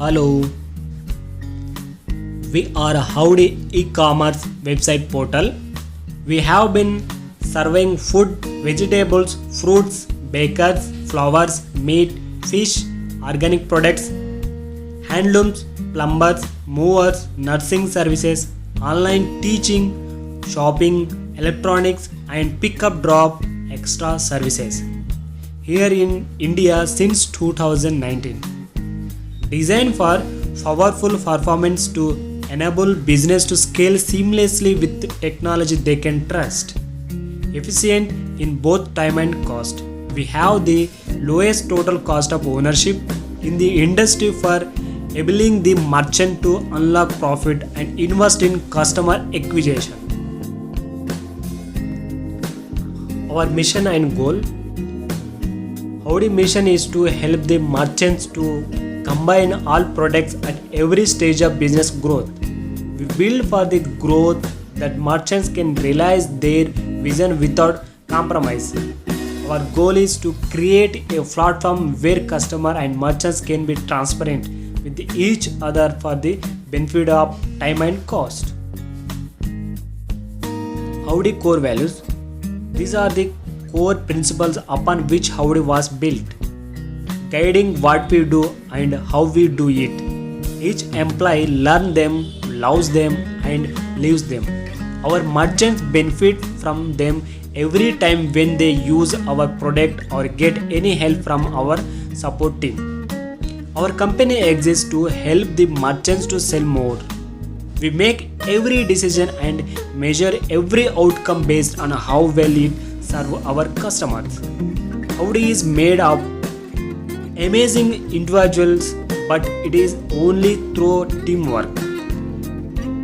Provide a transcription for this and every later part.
Hello, we are a Howdy e-commerce website portal. We have been serving food, vegetables, fruits, bakers, flowers, meat, fish, organic products, handlooms, plumbers, movers, nursing services, online teaching, shopping, electronics, and pick-up drop extra services. Here in India since 2019. Designed for powerful performance to enable business to scale seamlessly with technology they can trust. Efficient in both time and cost. We have the lowest total cost of ownership in the industry for enabling the merchant to unlock profit and invest in customer acquisition. Our mission and goal. Howdy mission is to help the merchants to combine all products at every stage of business growth. We build for the growth that merchants can realize their vision without compromise. Our goal is to create a platform where customer and merchants can be transparent with each other for the benefit of time and cost. Howdy core values. These are the core principles upon which Howdy was built, guiding what we do and how we do it. Each employee learns them, loves them, and lives them. Our merchants benefit from them every time when they use our product or get any help from our support team. Our company exists to help the merchants to sell more. We make every decision and measure every outcome based on how well it serves our customers. Howdy is made of amazing individuals, but it is only through teamwork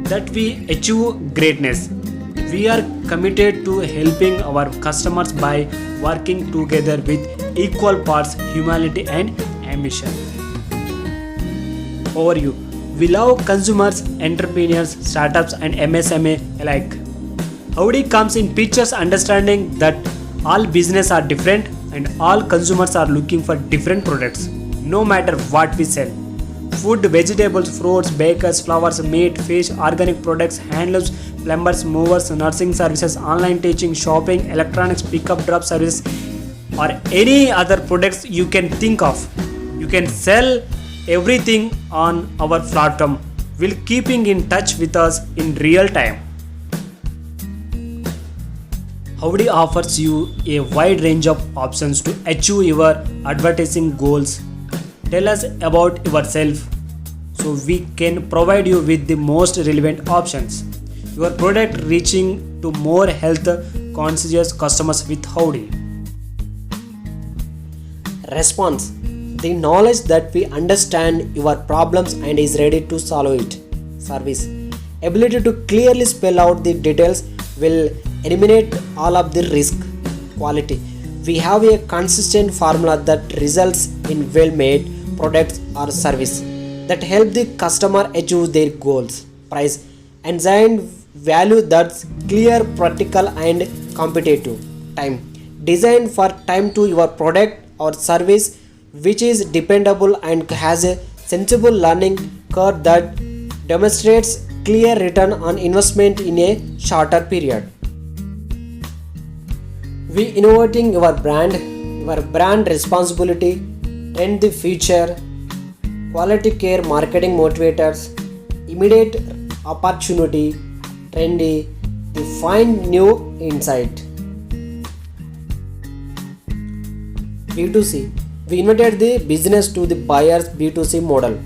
that we achieve greatness. We are committed to helping our customers by working together with equal parts humanity and ambition. Overview. We love consumers, entrepreneurs, startups and MSME alike. Howdy comes in pictures understanding that all business are different and all consumers are looking for different products, no matter what we sell. Food, vegetables, fruits, bakers, flowers, meat, fish, organic products, handlooms, plumbers, movers, nursing services, online teaching, shopping, electronics, pick-up drop services, or any other products you can think of. You can sell everything on our platform while keeping in touch with us in real time. Howdy offers you a wide range of options to achieve your advertising goals. Tell us about yourself so we can provide you with the most relevant options. Your product reaching to more health conscious customers with Howdy. Response. The knowledge that we understand your problems and is ready to solve it. Service. Ability to clearly spell out the details will eliminate all of the risk. Quality. We have a consistent formula that results in well-made products or service that help the customer achieve their goals. Price. Assigned value that's clear, practical and competitive. Time. Designed for time to your product or service which is dependable and has a sensible learning curve that demonstrates clear return on investment in a shorter period. We innovating your brand responsibility, trend the future, quality care marketing motivators, immediate opportunity, trendy, to find new insight. B2C. We invited the business to the buyer's B2C model.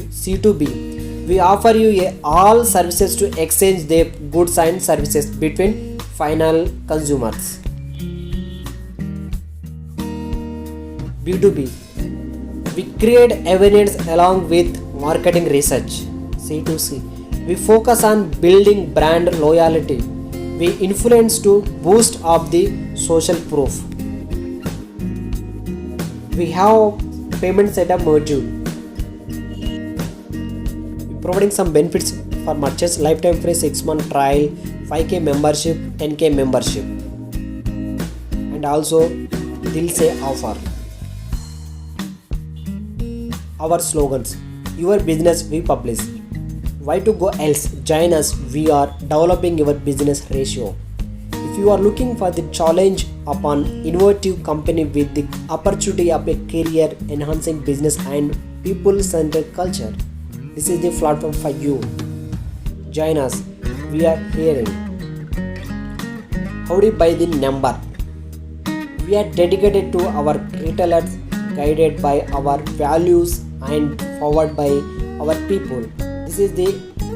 C2B. We offer you all services to exchange their goods and services between final consumers. B2B. We create evidence along with marketing research. C2C. We focus on building brand loyalty. We influence to boost up the social proof. We have payment setup module. Providing some benefits for merchants: lifetime free 6-month trial, 5K membership, 10K membership, and also Dil Se offer. Our slogans: your business we publish. Why to go else? Join us. We are developing your business ratio. If you are looking for the challenge upon innovative company with the opportunity of a career enhancing business and people centered culture, this is the platform for you. Join us. We are hearing. Howdy by the number. We are dedicated to our retailers, guided by our values and powered by our people. This is the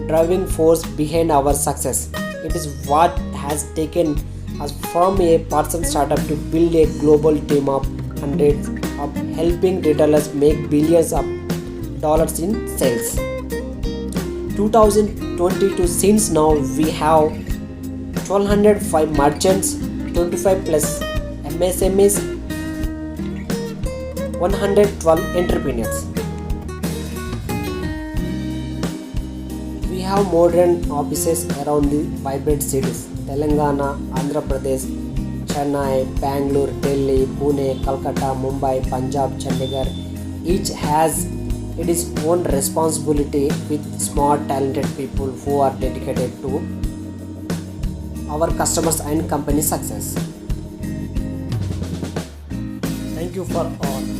driving force behind our success. It is what has taken us from a person startup to build a global team of hundreds of helping retailers make billions of dollars in sales. 2022 since now we have 1205 merchants, 25 plus MSMEs, 112 entrepreneurs. We have modern offices around the vibrant cities Telangana, Andhra Pradesh, Chennai, Bangalore, Delhi, Pune, Calcutta, Mumbai, Punjab, Chandigarh. Each has its own responsibility with smart, talented people who are dedicated to our customers and company success. Thank you for all.